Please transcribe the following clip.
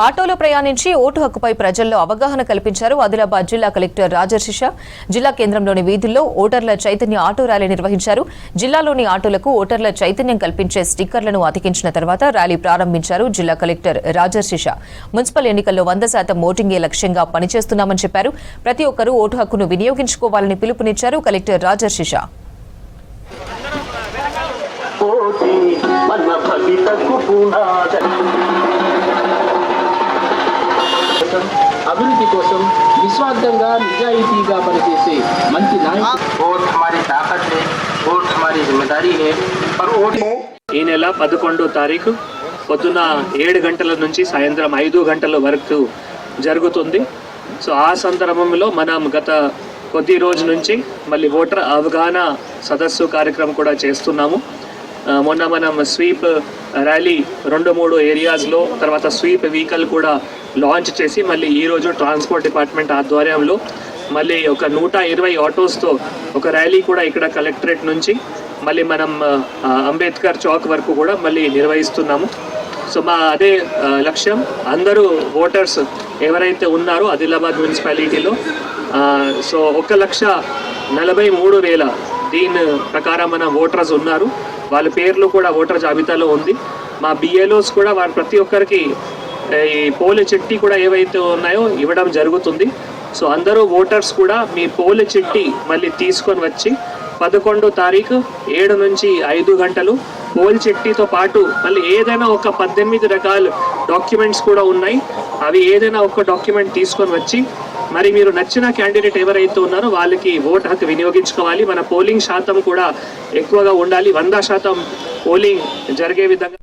ఆటోలో ప్రయాణించి ఓటు హక్కుపై ప్రజల్లో అవగాహన కల్పించారు ఆదిలాబాద్ జిల్లా కలెక్టర్ రాజర్షిష. జిల్లా కేంద్రంలోని వీధుల్లో ఓటర్ల చైతన్య ఆటో ర్యాలీ నిర్వహించారు. జిల్లాలోని ఆటోలకు ఓటర్ల చైతన్యం కల్పించే స్టిక్కర్లను అతికించిన తర్వాత ర్యాలీ ప్రారంభించారు జిల్లా కలెక్టర్ రాజర్షిష. మున్సిపల్ ఎన్నికల్లో 100% ఓటింగే లక్ష్యంగా పనిచేస్తున్నామని చెప్పారు. ప్రతి ఒక్కరూ ఓటు హక్కును వినియోగించుకోవాలని పిలుపునిచ్చారు కలెక్టర్ రాజర్షిష. అభివృద్ధి కోసం నిస్వార్థంగా నిజాయితీగా పనిచేసే మంచి నాయకుడు. ఈ నెల 11వ తారీఖు పొద్దున 7 గంటల నుంచి సాయంత్రం 5 గంటల వరకు జరుగుతుంది. సో ఆ సందర్భంలో మనం గత కొద్ది రోజు నుంచి మళ్ళీ ఓటర్ అవగాహన సదస్సు కార్యక్రమం కూడా చేస్తున్నాము. మొన్న మనం స్వీప్ ర్యాలీ 2-3 ఏరియాస్లో, తర్వాత స్వీప్ వెహికల్ కూడా లాంచ్ చేసి మళ్ళీ ఈరోజు ట్రాన్స్పోర్ట్ డిపార్ట్మెంట్ ఆధ్వర్యంలో మళ్ళీ ఒక 120 ఆటోస్తో ఒక ర్యాలీ కూడా ఇక్కడ కలెక్టరేట్ నుంచి మళ్ళీ మనం అంబేద్కర్ చౌక్ వరకు కూడా మళ్ళీ నిర్వహిస్తున్నాము. సో మా అదే లక్ష్యం, అందరూ ఓటర్స్ ఎవరైతే ఉన్నారో ఆదిలాబాద్ మున్సిపాలిటీలో సో 1,43,000 దీని ప్రకారం మన ఓటర్స్ ఉన్నారు. వాళ్ళ పేర్లు కూడా ఓటర్ జాబితాలో ఉంది. మా బిఎల్ఓస్ కూడా వారు ప్రతి ఒక్కరికి ఈ పోల్ చిట్టి కూడా ఏవైతే ఉన్నాయో ఇవ్వడం జరుగుతుంది. సో అందరూ ఓటర్స్ కూడా మీ పోల్ చిట్టి మళ్ళీ తీసుకొని వచ్చి 11వ తారీఖు 7 నుంచి 5 గంటలు పోల్ చిట్టితో పాటు మళ్ళీ ఏదైనా ఒక 18 రకాల డాక్యుమెంట్స్ కూడా ఉన్నాయి. అవి ఏదైనా ఒక డాక్యుమెంట్ తీసుకొని వచ్చి మరి మీరు నచ్చిన క్యాండిడేట్ ఎవరైతే ఉన్నారో వాళ్ళకి ఓటు హక్కు వినియోగించుకోవాలి. మన పోలింగ్ శాతం కూడా ఎక్కువగా ఉండాలి. 100% పోలింగ్ జరిగే విధంగా